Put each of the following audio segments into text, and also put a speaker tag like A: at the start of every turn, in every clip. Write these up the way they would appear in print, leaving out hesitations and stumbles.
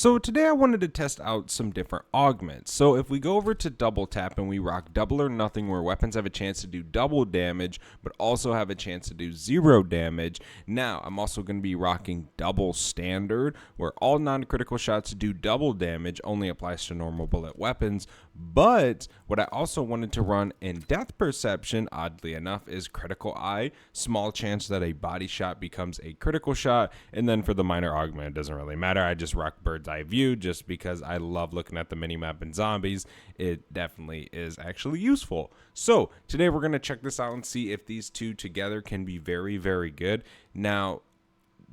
A: So today I wanted to test out some different augments. So if we go over to double tap and we rock double or nothing, where weapons have a chance to do double damage but also have a chance to do 0 damage. Now I'm also going to be rocking double standard, where all non-critical shots do double damage, only applies to normal bullet weapons. But what I also wanted to run in depth perception, oddly enough, is critical eye. Small chance that a body shot becomes a critical shot. And then for the minor augment, it doesn't really matter. I just rock bird's eye view just because I love looking at the minimap in zombies. It definitely is actually useful. So today we're going to check this out and see if these two together can be very, very good. Now,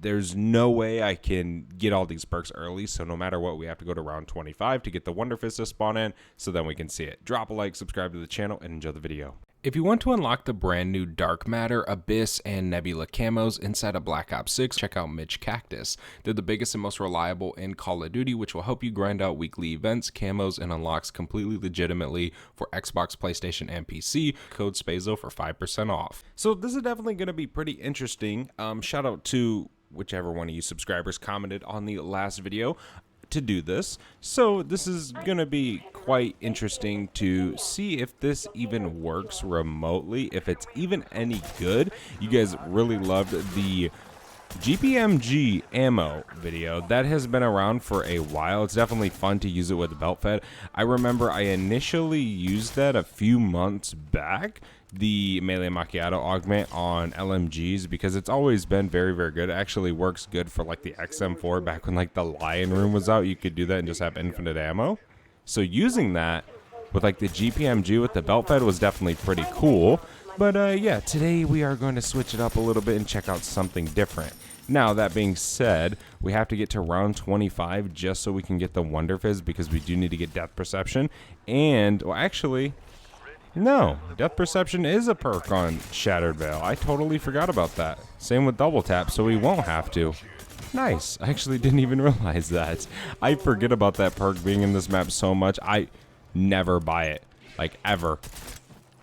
A: there's no way I can get all these perks early, so no matter what, we have to go to round 25 to get the Wonder Fist to spawn in, so then we can see it. Drop a like, subscribe to the channel, and enjoy the video. If you want to unlock the brand new Dark Matter, Abyss, and Nebula camos inside of Black Ops 6, check out Mitch Cactus. They're the biggest and most reliable in Call of Duty, which will help you grind out weekly events, camos, and unlocks completely legitimately for Xbox, PlayStation, and PC. Code SPAZO for 5% off. So this is definitely going to be pretty interesting. Shout out to whichever one of you subscribers commented on the last video to do this. So this is gonna be quite interesting to see if this even works remotely, if it's even any good. You guys really loved the GPMG ammo video. That has been around for a while. It's definitely fun to use it with the belt fed. I remember I initially used that a few months back, the melee macchiato augment on LMGs, because it's always been very, very good. It actually works good for like the XM4 back when like the Lion Room was out. You could do that and just have infinite ammo. So using that with like the GPMG with the belt fed was definitely pretty cool. But yeah, today we are going to switch it up a little bit and check out something different. Now, that being said, we have to get to round 25 just so we can get the Wonder Fizz, because we do need to get Depth Perception. And, well, actually, no, Depth Perception is a perk on Shattered Veil. I totally forgot about that. Same with Double Tap, so we won't have to. Nice. I actually didn't even realize that. I forget about that perk being in this map so much. I never buy it, like, ever.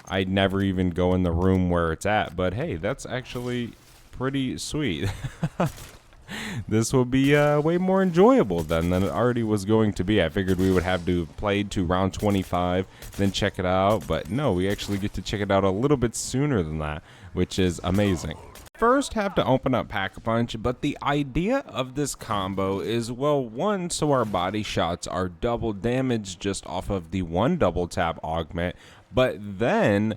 A: I never even go in the room where it's at, but hey, that's actually pretty sweet. This will be way more enjoyable than it already was going to be. I figured we would have to play to round 25, then check it out, but no, we actually get to check it out a little bit sooner than that, which is amazing. First, have to open up Pack-a-Punch, but the idea of this combo is, well, one, so our body shots are double damage just off of the one double tap augment, but then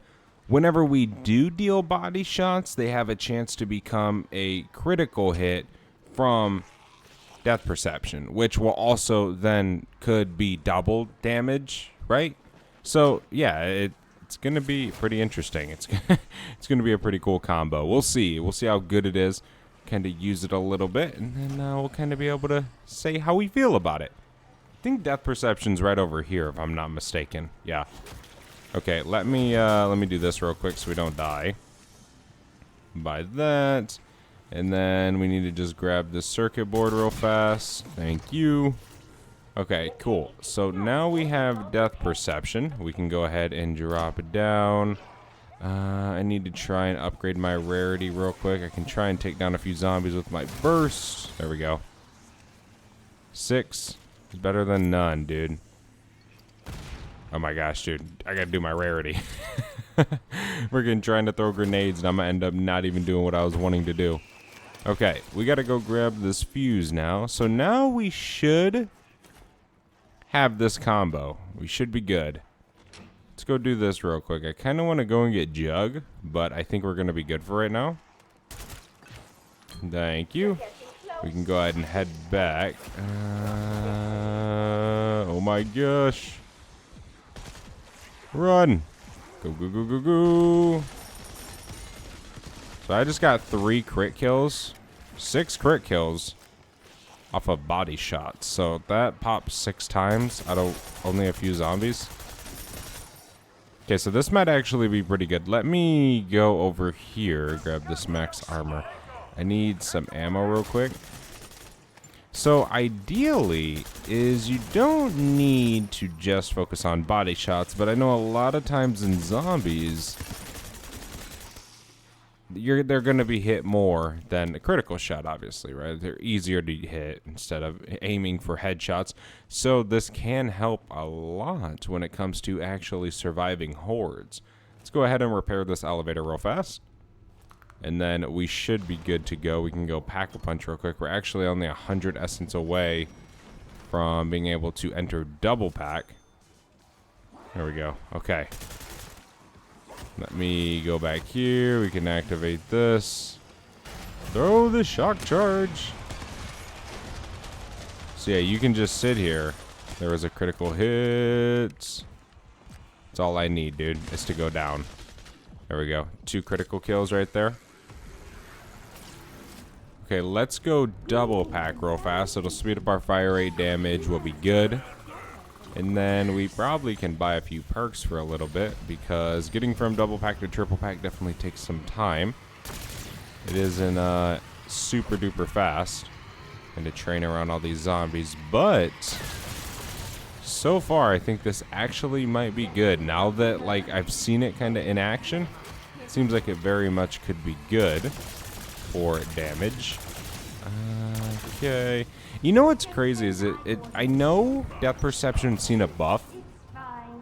A: whenever we do deal body shots, they have a chance to become a critical hit from Depth Perception, which will also then could be double damage, right? So yeah, it's gonna be pretty interesting. It's gonna be a pretty cool combo. We'll see how good it is. Kind of use it a little bit, and then we'll kind of be able to say how we feel about it. I think Depth Perception's right over here, if I'm not mistaken. Yeah. Okay, let me do this real quick so we don't die. Buy that. And then we need to just grab this circuit board real fast. Thank you. Okay, cool. So now we have Depth Perception. We can go ahead and drop it down. I need to try and upgrade my rarity real quick. I can try and take down a few zombies with my burst. There we go. 6 is better than none, dude. Oh my gosh, dude. I gotta do my rarity. We're getting trying to throw grenades, and I'm gonna end up not even doing what I was wanting to do. Okay, we gotta go grab this fuse now. So now we should have this combo. We should be good. Let's go do this real quick. I kind of want to go and get Jug, but I think we're gonna be good for right now. Thank you. We can go ahead and head back. Oh my gosh. Run. Go, go, go, go, go. So I just got 3 crit kills. 6 crit kills off of body shots. So that pops 6 times out of only a few zombies. Okay, so this might actually be pretty good. Let me go over here, grab this max armor. I need some ammo real quick. So ideally is you don't need to just focus on body shots, but I know a lot of times in zombies they're going to be hit more than a critical shot, obviously, right? They're easier to hit instead of aiming for headshots. So this can help a lot when it comes to actually surviving hordes. Let's go ahead and repair this elevator real fast. And then we should be good to go. We can go pack a punch real quick. We're actually only 100 essence away from being able to enter double pack. There we go. Okay. Let me go back here. We can activate this. Throw the shock charge. So yeah, you can just sit here. There was a critical hit. That's all I need, dude, is to go down. There we go. 2 critical kills right there. Okay, let's go double pack real fast. It'll speed up our fire rate, damage will be good. And then we probably can buy a few perks for a little bit, because getting from double pack to triple pack definitely takes some time. It isn't super duper fast, and to train around all these zombies, but so far I think this actually might be good. Now that like I've seen it kind of in action, it seems like it very much could be good for damage. Okay. You know what's crazy is I know Death Perception's seen a buff,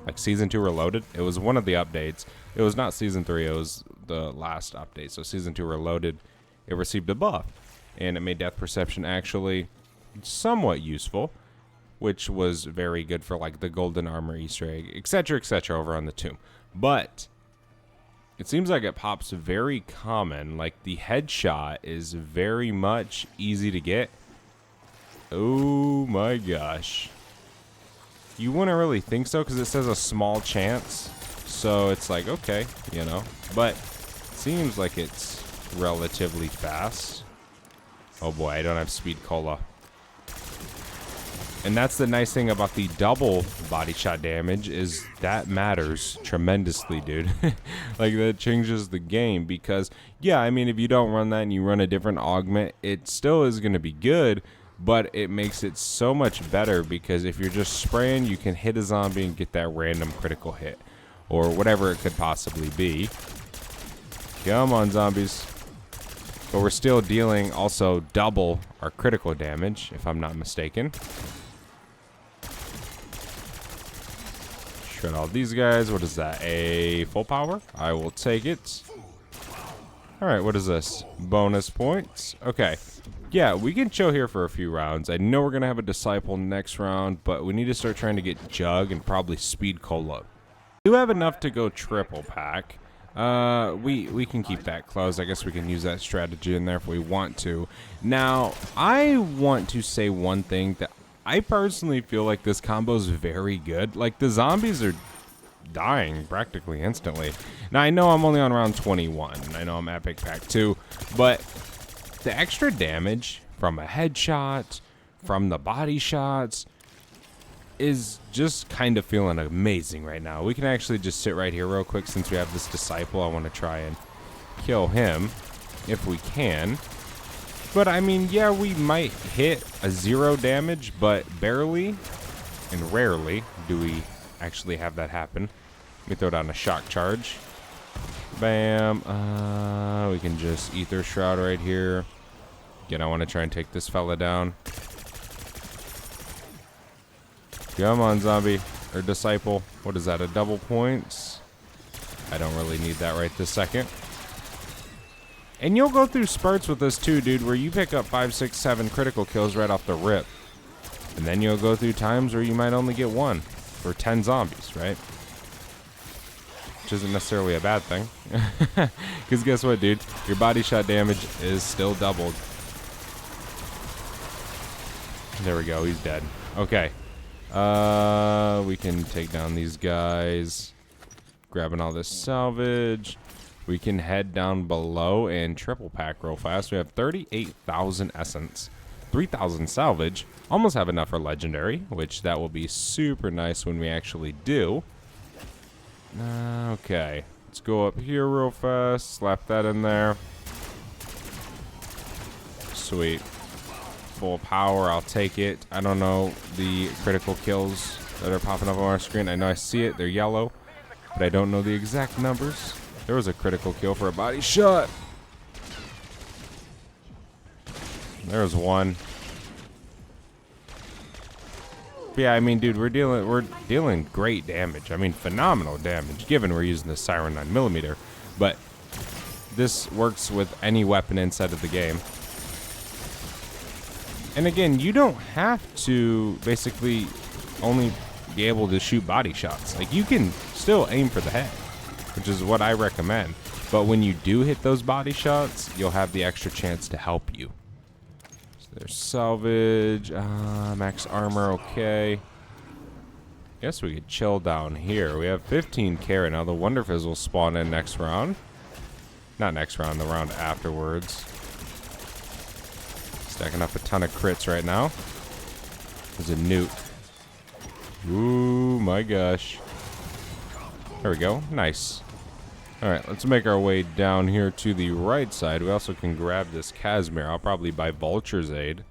A: like Season 2 Reloaded. It was one of the updates. It was not Season 3, it was the last update. So Season 2 Reloaded, it received a buff, and it made Death Perception actually somewhat useful, which was very good for like the golden armor Easter egg, etc., over on the tomb. But it seems like it pops very common. Like the headshot is very much easy to get. Oh my gosh. You wouldn't really think so because it says a small chance. So it's like, okay, you know. But it seems like it's relatively fast. Oh boy, I don't have speed cola. And that's the nice thing about the double body shot damage, is that matters tremendously, dude. Like that changes the game, because yeah, I mean, if you don't run that and you run a different augment, it still is going to be good, but it makes it so much better, because if you're just spraying, you can hit a zombie and get that random critical hit or whatever it could possibly be. Come on, zombies. But we're still dealing also double our critical damage, if I'm not mistaken. Shred all these guys. What is that? A full power? I will take it. Alright, what is this? Bonus points. Okay. Yeah, we can chill here for a few rounds. I know we're going to have a Disciple next round, but we need to start trying to get Jug and probably Speed Cola. We do have enough to go triple pack. We can keep that closed. I guess we can use that strategy in there if we want to. Now, I want to say one thing that I personally feel like this combo is very good. Like, the zombies are dying practically instantly. Now, I know I'm only on round 21. I know I'm Epic Pack 2. But the extra damage from a headshot, from the body shots, is just kind of feeling amazing right now. We can actually just sit right here real quick since we have this Disciple. I want to try and kill him if we can. But, I mean, yeah, we might hit a 0 damage, but barely and rarely do we actually have that happen. Let me throw down a shock charge. Bam. We can just Ether Shroud right here. Again, I want to try and take this fella down. Come on, zombie. Or Disciple. What is that, a double points? I don't really need that right this second. And you'll go through spurts with this too, dude, where you pick up 5, 6, 7 critical kills right off the rip. And then you'll go through times where you might only get 1 for 10 zombies, right? Which isn't necessarily a bad thing. Because guess what, dude? Your body shot damage is still doubled. There we go, he's dead. Okay. We can take down these guys. Grabbing all this salvage. We can head down below and triple pack real fast. We have 38,000 essence, 3,000 salvage. Almost have enough for legendary, which that will be super nice when we actually do. Okay, let's go up here real fast. Slap that in there. Sweet. Full power, I'll take it. I don't know the critical kills that are popping up on our screen. I know I see it, they're yellow, but I don't know the exact numbers. There was a critical kill for a body shot. There's one. But yeah, I mean, dude, we're dealing great damage. I mean, phenomenal damage, given we're using the Siren 9mm. But this works with any weapon inside of the game. And again, you don't have to basically only be able to shoot body shots. Like, you can still aim for the head, which is what I recommend. But when you do hit those body shots, you'll have the extra chance to help you. So there's salvage, max armor, okay. Guess we could chill down here. We have 15k right now. The Wonder Fizz will spawn in next round. Not next round, the round afterwards. Stacking up a ton of crits right now. There's a newt. Ooh, my gosh. There we go. Nice. Alright, let's make our way down here to the right side. We also can grab this Casimir. I'll probably buy Vulture's Aid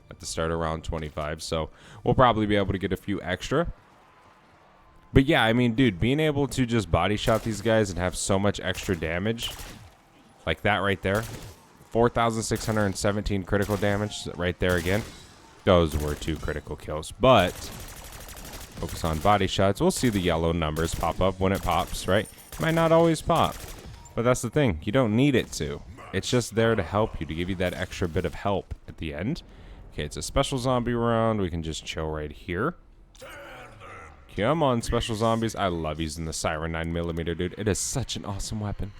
A: at the start of round 25. So we'll probably be able to get a few extra. But yeah, I mean, dude, being able to just body shot these guys and have so much extra damage, like that right there. 4,617 critical damage right there again. Those were 2 critical kills. But focus on body shots. We'll see the yellow numbers pop up when it pops, right? Might not always pop. But that's the thing. You don't need it to. It's just there to help you, to give you that extra bit of help at the end. Okay, it's a special zombie round. We can just chill right here. Come on, special zombies. I love using the Siren 9mm, dude. It is such an awesome weapon.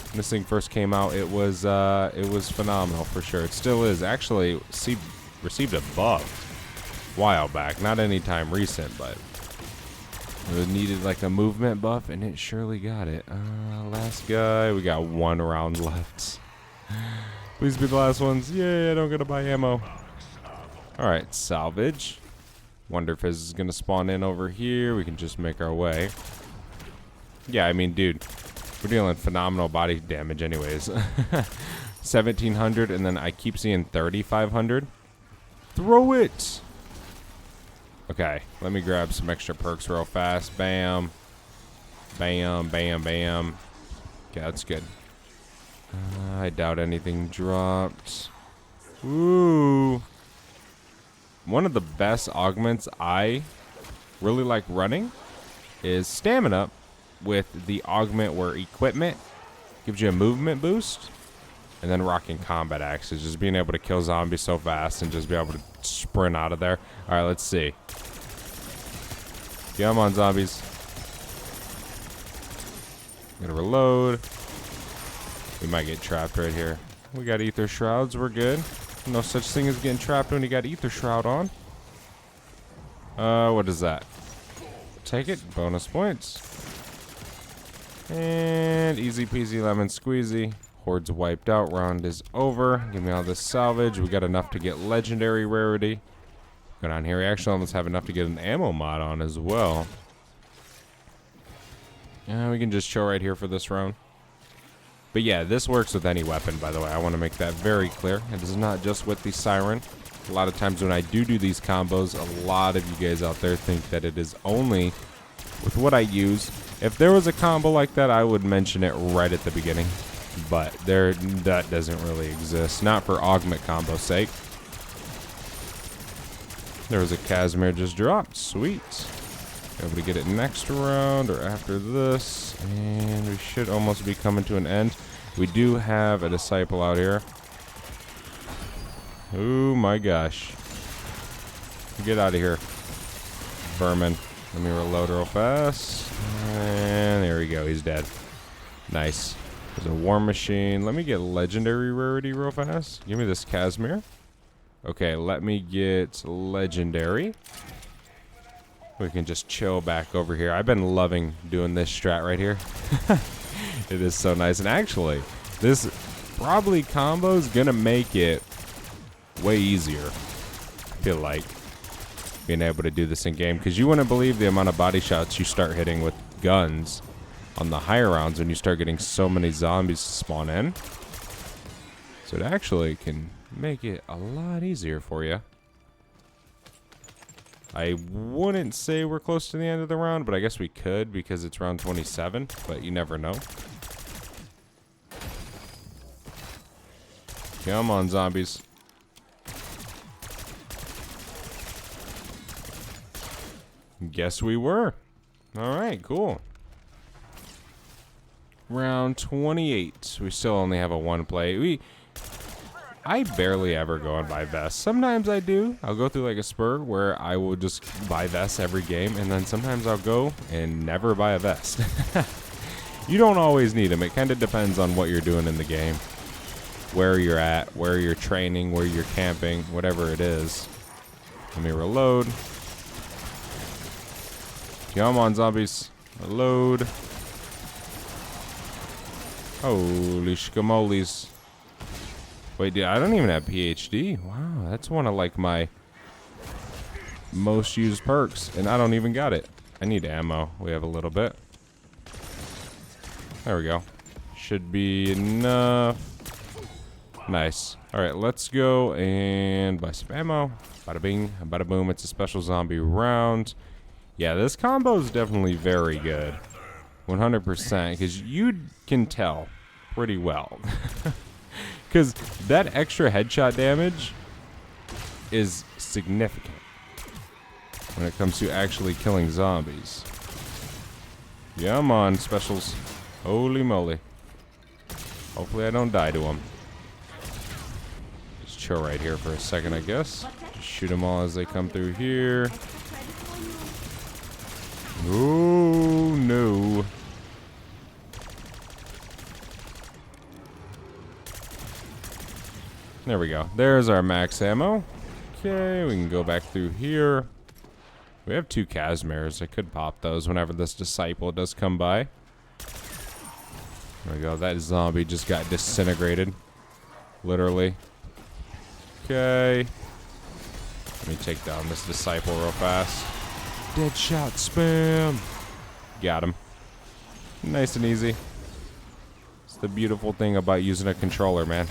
A: When this thing first came out, it was phenomenal for sure. It still is. Actually, received a buff a while back. Not anytime recent, but it needed like a movement buff, and it surely got it. Last guy. We got 1 round left. Please be the last ones. Yay, I don't gotta buy ammo. Alright, salvage. Wonder Fizz is gonna spawn in over here. We can just make our way. Yeah, I mean, dude, we're dealing phenomenal body damage anyways. 1,700, and then I keep seeing 3,500. Throw it! Okay, let me grab some extra perks real fast. Bam. Bam, bam, bam. Okay, that's good. I doubt anything dropped. Ooh. One of the best augments I really like running is stamina, with the augment where equipment gives you a movement boost, and then rocking combat axes, just being able to kill zombies so fast and just be able to sprint out of there. All right, let's see. Come on, zombies. Gotta reload. We might get trapped right here. We got ether shrouds. We're good. No such thing as getting trapped when you got ether shroud on. What is that? Take it. Bonus points. And easy peasy lemon squeezy. Horde's wiped out. Round is over. Give me all this salvage. We got enough to get legendary rarity. Go down here. We actually almost have enough to get an ammo mod on as well. Yeah, we can just chill right here for this round. But yeah, this works with any weapon, by the way. I want to make that very clear. It is not just with the Siren. A lot of times when I do these combos, a lot of you guys out there think that it is only with what I use. If there was a combo like that, I would mention it right at the beginning. But that doesn't really exist. Not for augment combo's sake. There was a Casimir just dropped. Sweet. Able to get it next round or after this. And we should almost be coming to an end. We do have a disciple out here. Oh my gosh. Get out of here, vermin. Let me reload real fast. And there we go. He's dead. Nice. There's a war machine. Let me get legendary rarity real fast. Give me this Casimir. Okay, let me get legendary. We can just chill back over here. I've been loving doing this strat right here. It is so nice. And actually, this probably combo is going to make it way easier, I feel like, being able to do this in game. Because you wouldn't believe the amount of body shots you start hitting with guns on the higher rounds when you start getting so many zombies to spawn in. So it actually can make it a lot easier for you. I wouldn't say we're close to the end of the round, but I guess we could because it's round 27, but you never know. Come on, zombies. Guess we were. All right, cool. Round 28. We still only have a 1 play. I barely ever go and buy vests. Sometimes I do. I'll go through like a spur where I will just buy vests every game, and then sometimes I'll go and never buy a vest. You don't always need them. It kind of depends on what you're doing in the game, where you're at, where you're training, where you're camping, whatever it is. Let me reload. Come on, zombies. Reload. Holy shikamoles. Wait, dude, I don't even have PhD. Wow, that's one of like my most used perks, and I don't even got it. I need ammo. We have a little bit. There we go. Should be enough. Nice. All right, let's go and buy some ammo. Bada bing, bada boom. It's a special zombie round. Yeah, this combo is definitely very good. 100%, because you can tell pretty well. Because that extra headshot damage is significant when it comes to actually killing zombies. Yeah, I'm on specials. Holy moly. Hopefully I don't die to them. Just chill right here for a second, I guess. Just shoot them all as they come through here. Oh, no. There we go. There's our max ammo. Okay, we can go back through here. We have 2 Casimirs. I could pop those whenever this disciple does come by. There we go. That zombie just got disintegrated. Literally. Okay. Let me take down this disciple real fast. Dead shot spam. Got him. Nice and easy. It's the beautiful thing about using a controller, man.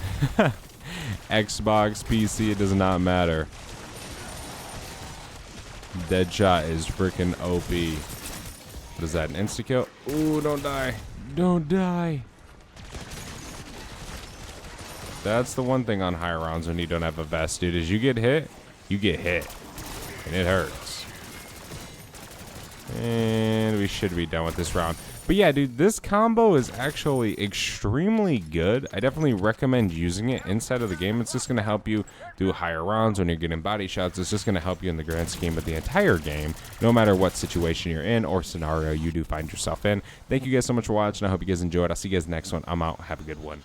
A: Xbox, PC, it does not matter. Deadshot is freaking OP. What is that, an insta-kill? Ooh, don't die. Don't die. That's the one thing on high rounds when you don't have a vest, dude, is you get hit. And it hurts. And we should be done with this round. But yeah, dude, this combo is actually extremely good. I definitely recommend using it inside of the game. It's just going to help you do higher rounds when you're getting body shots. It's just going to help you in the grand scheme of the entire game, no matter what situation you're in or scenario you do find yourself in. Thank you guys so much for watching. I hope you guys enjoyed. I'll see you guys next one. I'm out. Have a good one.